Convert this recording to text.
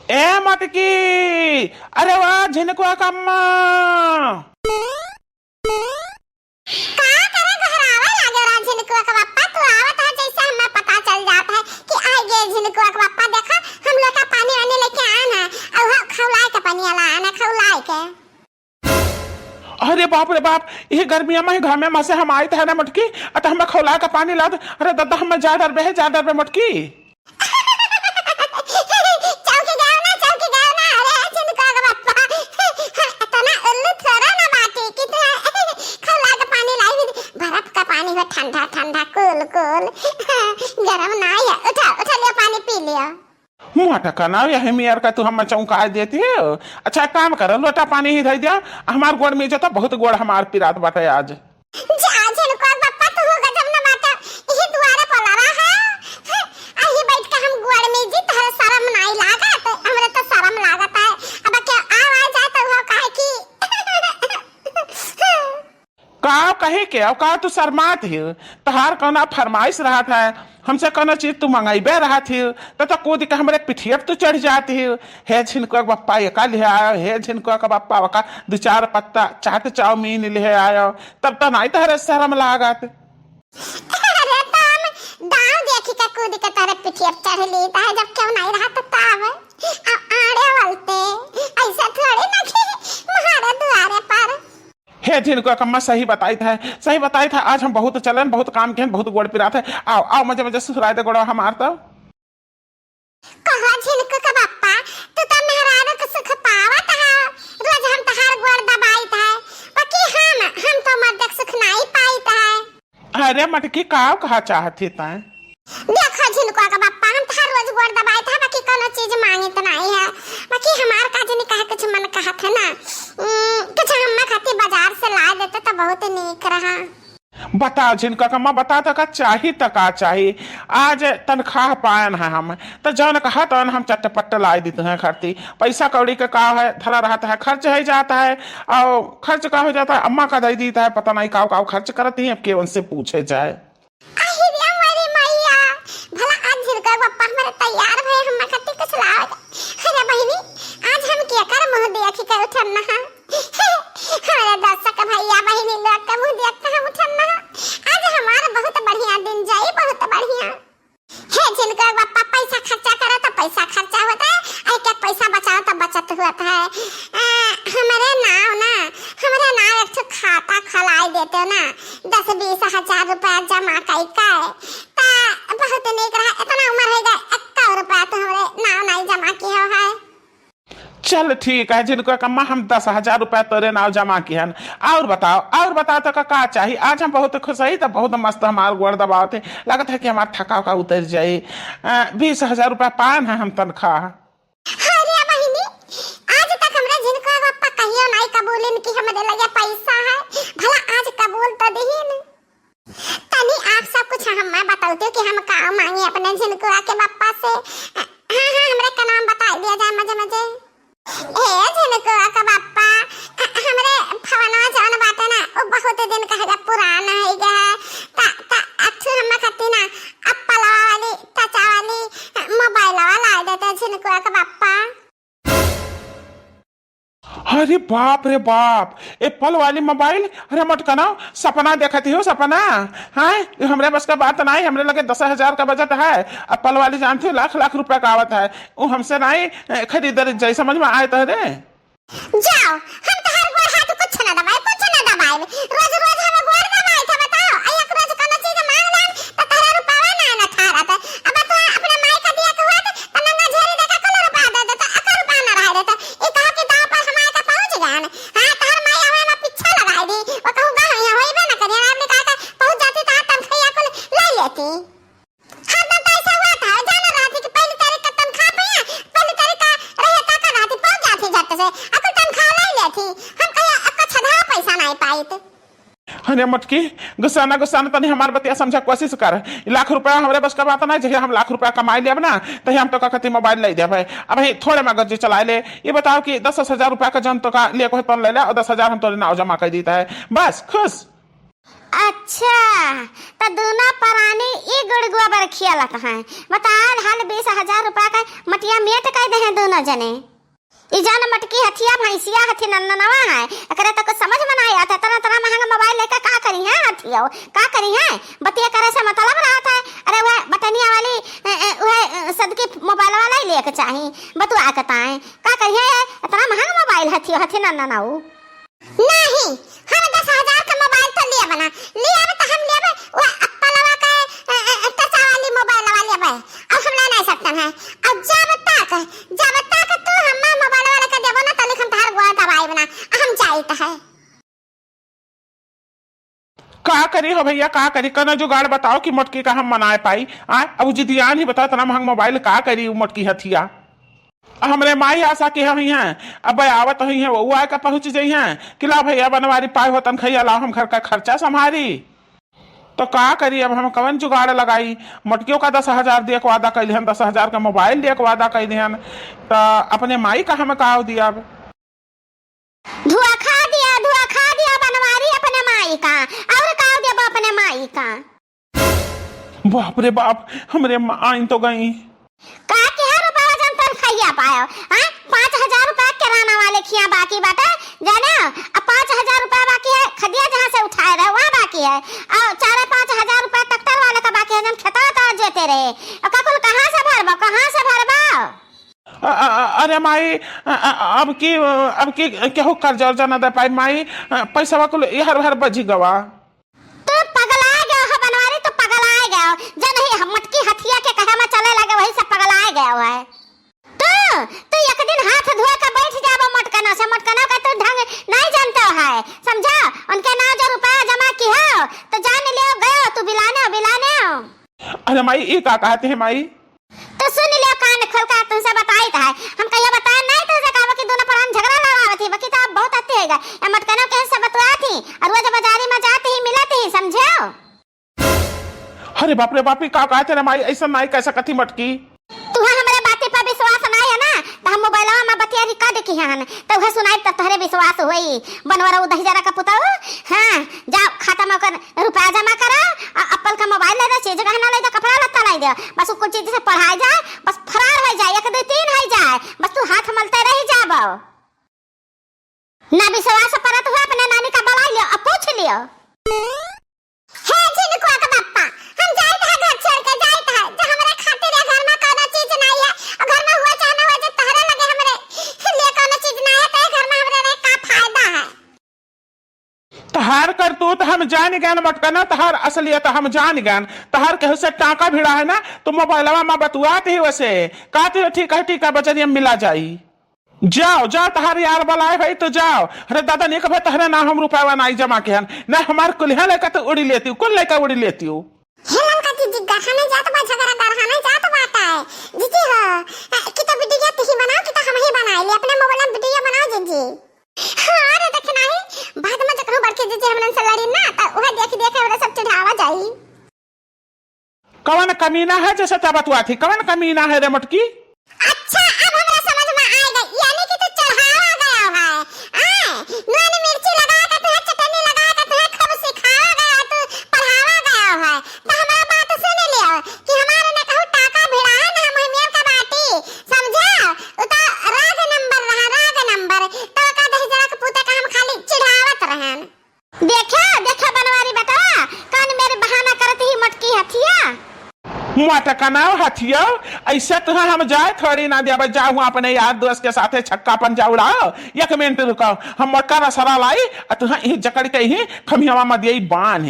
ए मटकी, अरे वाह झिनकुआ का अम्मा। का करे घहरावा लागे रा झिनकुआ का पप्पा। तू आवत है जैसे हमें पता चल जाता है कि आ गए झिनकुआ का पप्पा। देखा हम लोग का पानी आने लेके आना और वो खौलाए के पानी वाला आना खौलाए के। अरे बाप रे बाप, ये गर्मिया में घर में मसे हम आए थे ना मटकी, अत हमें खौला का पानी ला दे। अरे दादा हमें जा डर बे मटकी। चौकी गया ना अरे झिनकुआ का पप्पा तो ना उल्लू थोड़ा ना बाटी कि तू खौला के पानी लाई। बर्फ का पानी है, ठंडा ठंडा कूल कूल गरम ना है। उठा लियो पानी पी लियो। मुँह टका ना यही मियार का तू हम चौंका देती है। अच्छा काम कर, लोटा पानी ही धर दिया। हमार गोड़ में जो तो बहुत गोड़ हमार पिरात बाटे आज। जा झिनकुआ का पप्पा तू हो गजब ना बाटा। यही दुआरे पला रहा है आही बैठ के हम गोड़ में जी तहर शर्म नहीं लागत। हमरे तो शर्म लागत है। अब क्या आवाज आए तो हो काहे की का कहे के अब का तू शर्मात ही। तहार कौना फरमाइश रहा था, हमसे कौना चीज तू मंगाइबे रहा थी, तो कूद के हमरे पिठिया तू चढ़ जाती है। हे झिनकुआ का पप्पा ये का ले आयो, हे झिनकुआ का पप्पा वका 2-4 पत्ता चाट चाउमीन ले आयो, तब तो नहीं तहरे शर्म लागत। अरे तुम दाव देखी का कूद के तारे पिठिया चढ़ लेता है जब क्यों नहीं रहा तो ताव अब आड़े वलते ऐसा थोड़ी ना कि महारे दुआरे पर। हे झिनकुआ कम्मा सही बताई था। आज हम बहुत चलन, बहुत काम किए, बहुत गोड़ पिरा थे। आओ आओ मजे सुसुराए दे गोड़ा हमार तो। कहो झिनकुआ का पप्पा तू तो मेहरारू के सुख पावत है। रोज हम तहार गोड़ दबाइत है बाकी हम तो मर्द सुख नहीं पाइत है। अरे मटकी का कहा चाहती तैं? देखो झिनकुआ का पप्पा हम तहार रोज गोड़ दबाइत है बाकी कोनो चीज मांगी तो नहीं है। बाकी हमार का जनी कहे कुछ मन कहा था ना कुछ हम खाती बाजार से ला देते तो बहुत नीक रहा। बता झिनका कम्मा, बता तक का चाहिए। आज तनख्वाह पायन है हम तो जौन कहा तो हम चटपट ला देते हैं। खर्ची पैसा कौड़ी का का है धरा रहता है, खर्च हो जाता है। और खर्च का हो जाता है, अम्मा का दे देता है, पता नहीं काव खर्च करती है। अब के उनसे पूछे जाए। भला आज झिनकुआ पप्पा हमारे तैयार भई हम खाती कुछ ला। अरे बहिनी आज हम क्या कर मुंह देखी के उठना है। हमारे दर्शक भैया बहिनी लोग का मुंह देख के हम उठना है। आज हमारा बहुत बढ़िया दिन जाई, बहुत बढ़िया। हे झिनकुआ पप्पा पैसा खर्चा करो तो पैसा खर्चा होता है, आई क्या पैसा बचाओ तो बचत होता है। हमारे नाव एक खाता खलाई देते हो ना 10-20 हजार रुपया जमा करके ता बहुत नीक रहा। इतना उम्र हो गया 1 रुपया तो हमारे नाव नहीं जमा किया है। चल ठीक है झिनकुआ कम्मा, हम 10,000 रुपया तेरे नाव जमा किए हैं। और बताओ तो का चाहिए। आज हम बहुत खुश है, तो बहुत मस्त हमारे गोड़ दबाव थे। लगता है कि हमारा थका का उतर जाए। 20,000 रुपया पान है हम तनख्वाह। अरे बहिनी आज तक हमरा झिनकुआ पप्पा कहियो नहीं कबूलिन कि हमरे लगे पैसा है। भला आज कबूल तो दहीन। तनी आप सब कुछ हम बताते हो कि हम का मांगे अपने झिनकुआ के पप्पा से। हां हमरे का नाम बता दिया जाए मजे। ए झिनकुआ का पप्पा हमरे फवना जान बाटे ना वो बहुत दिन का पुराना है गया ता अच्छु हम खाती ना अप्पा वाली टच वाली मोबाइल वाला देते झिनकुआ का पप्पा। अरे बाप रे बाप, एप्पल वाली मोबाइल। अरे मटका ना सपना देखती हो सपना है। हमरे बस का बात नहीं, हमरे लगे 10,000 का बजट है। एप्पल वाली जानती हो लाख रुपया का आवत है। वो हमसे नहीं खरीद जैसे समझ में आए तो रे। जाओ हम तो हर गोड़ हाथ कुछ ना दबाए रोज हम गोड़ दबाए था। बताओ एक रोज कोनो चीज मांग लान तो तारा रुपया ना थारा था। अब तो अपने माई का दिया हुआ तो नंगा झेरी देका कल रुपया दे देता 1 रुपया ना रह देता। ई कहा कि दाव पर हमारे का पहुंच गया ना। हां तार माई हवे ना पीछा लगा दी वो कहूंगा यहां होइबे ना करे। आपने कहा था पहुंच जाती तो तनख्वाह को ले लेती। हां तो पैसा हुआ था जाना रहती कि पहली तारीख का तनख्वाह पे पहली तारीख का रहे का रहती पहुंच जाती झट से अकुल तनख्वाह ले लेती। हम कहिया अक्का छधा पैसा नहीं पाई तो। अरे मटकी गुस्सा तनी हमार बतिया समझा कोशिश कर। लाख रुपया हमरे बस का बात ना, जैसे हम लाख रुपया कमाई लेब ना तो हम तो कहती मोबाइल ले दे भाई। अब थोड़े मगज जी चला ले। ये बताओ कि 10,000 रुपया का जन तो का ले को ले ले और 10,000 हम तो नाव जमा कर देता है बस खुश। अच्छा तो दोनों प्राणी ई गुड़गुआ बर खियालत हैं। बताल हाल 20,000 रुपया का मटिया मेट कह दे हैं दोनों जने। ई जान मटकी हथिया भैंसिया हथी नन्नवा है एकरे तो कुछ समझ में नहीं आता। तरह तरह महंगा मोबाइल लेकर का करी है हथिया का करी है बतिया करे से मतलब रहता है। अरे वह बटनिया वाली वह सदकी मोबाइल वाला ही लेके चाहिए बतुआ कहताएं का करी है इतना महंगा मोबाइल हथिया हथी नन्ना नहीं। हम 10,000 का मोबाइल तो लिया बना लिया तो हम लेबे वो एप्पलवा का टच वाली मोबाइल वाली लेबे अब हम ले नहीं सकते हैं। अब जब तक तू हम मोबाइल वाला का देबो ना तो हम तार गोवा दवाई बना हम चाहिए है। का करी हो भैया का करी कना जुगाड़ बताओ कि मोटकी का हम मनाए पाई आ अब जिदियान ही बता तना महंग मोबाइल का करी मोटकी हथिया। हमरे माई आशा के हम हैं अब आवत हुई है वो आके पहुंच जाई हैं कि ला भैया बनवारी पाए हो तन खैया लाओ हम घर का खर्चा संभारी। तो का करी अब हम कवन जुगाड़ लगाई मोटकियों का 10,000 दिए के वादा कैली हन 10,000 का मोबाइल दिए के वादा कैली हन तो अपने माई का हम का दिया अब धुआ खा दिया बनवारी अपने माई का और का दिया अपने माई का। बाप रे बाप हमरे माई तो गई का के रुपया जन तन खैया पायो हां 5,000 रुपया किराना वाले खिया बाकी बाटे जाने अब 5,000 रुपया बाकी है खदिया जहां से उठाए रहे वहां बाकी है और 4-5,000 रुपया ट्रैक्टर वाले का बाकी है जन खेता का जेते रहे अब काकुल कहां से भरबा। अरे माई अब की केहू कर्जा उर्जा न दे पाई माई पैसा कुल हर हर बजी गवा। तो पगला गया हो बनवारी तो पगला गया जन ही मटकी हथिया के कहे में चले लगे वही से पगला गया है। तो एक दिन हाथ धोए के बैठ जाबो मटकना का तो ढंग नहीं जानता है समझा। उनके नाम जो रुपया जमा की हो तो जान लियो गयो तू बिलाने। अरे माई ये का कहते हैं माई तो सुन लियो कान खोल कर तुमसे बताई था हम कहियो बताए नहीं तो जकावा कि दोनों प्राण झगड़ा लड़ावत थी बाकी तो अब बहुत आते हैगा ए मटकनों के से बतवा थी और रोज बाजारी में जाते ही मिलते ही समझो। अरे बाप रे बाप का कहते रे माई ऐसा नहीं कैसा कथी मटकी तू हमारे बातें पर विश्वास नहीं है ना तो हम मोबाइलवा में बतिया रिकॉर्ड की हन तो वह सुनाई तो तोहरे विश्वास होई बनवरा उदही जरा का पुताओ। हां जा खाता में कर रुपया जमा करो एप्पल का मोबाइल ले दे चीज गहना ले दे कपड़ा लत्ता ले दे बस कुछ चीज से पढ़ाई जाए बस फरार हो जाए 1 2 3 हो जाए बस तू हाथ मलते रह जाबो ना विश्वास परत हुआ अपने नानी का बुला लियो अब पूछ लियो। हे जिनको का बापा हम जाइत है घर छोड़ के जाइत है जो हमरा खातिर है घर में कोनो चीज नहीं है और घर में हुआ चाहना हो जो तहरे लगे हमरे ले कोनो चीज नहीं है तो घर में हमरे रह का फायदा है। तहार कर तू तो हम जान गए मटकना तहार असलियत हम जान गए तहार कहे से टाका भिड़ा है ना तो मोबाइलवा में बतुआते ही वैसे कहते ठीक है बचनिया मिला जाई जाओ तहार यार बुलाए भाई तो जाओ। अरे दादा नहीं कहे तहरे ना हम रुपया नहीं जमा के हन ना हमार कुल्हा लेकर तो उड़ी लेती हूँ कुल लेकर उड़ी लेती हूँ। हेलन का जी गहने जात बा झगड़ा गरहाने जात बाटा है जीजी हो कि तो वीडियो तही बनाओ कि तो हम ही बनाए ले अपने मोबाइल में वीडियो बनाओ जीजी। हां अरे देखना है बाद में जकरो बड़के जीजी हमन से लड़ी ना तो ओहे देख हमरा सब चढ़ावा जाई। कौन कमीना है जैसे तबतुआ थी कौन कमीना है रे मटकी। अच्छा अब हमरा समझ में आएगा यानी कि तू चढ़ावा गया है नून मिर्ची लगा के तू चटनी लगा के तू खूब सिखावा गया तू पढ़ावा गया है तो हमारा बात सुन लियो कि हमारे ने कहू टाका भिड़ा है ना हम मेर का बाटी समझा उता राग नंबर तो का दही जरा के पुते का हम खाली चिढ़ावत रहन। देखा बनवारी बेटा कान मेरे बहाना करती ही मटकी हथिया मटका हथिया ऐसा तो हम जाए थोड़ी ना दिया जाऊँ अपने यार दोस्त के साथ छक्का पन जाऊड़ाओ 1 मिनट रुको हम मटका सरा लाई तुहा जकड़ के ही खमियावा में दिया बांध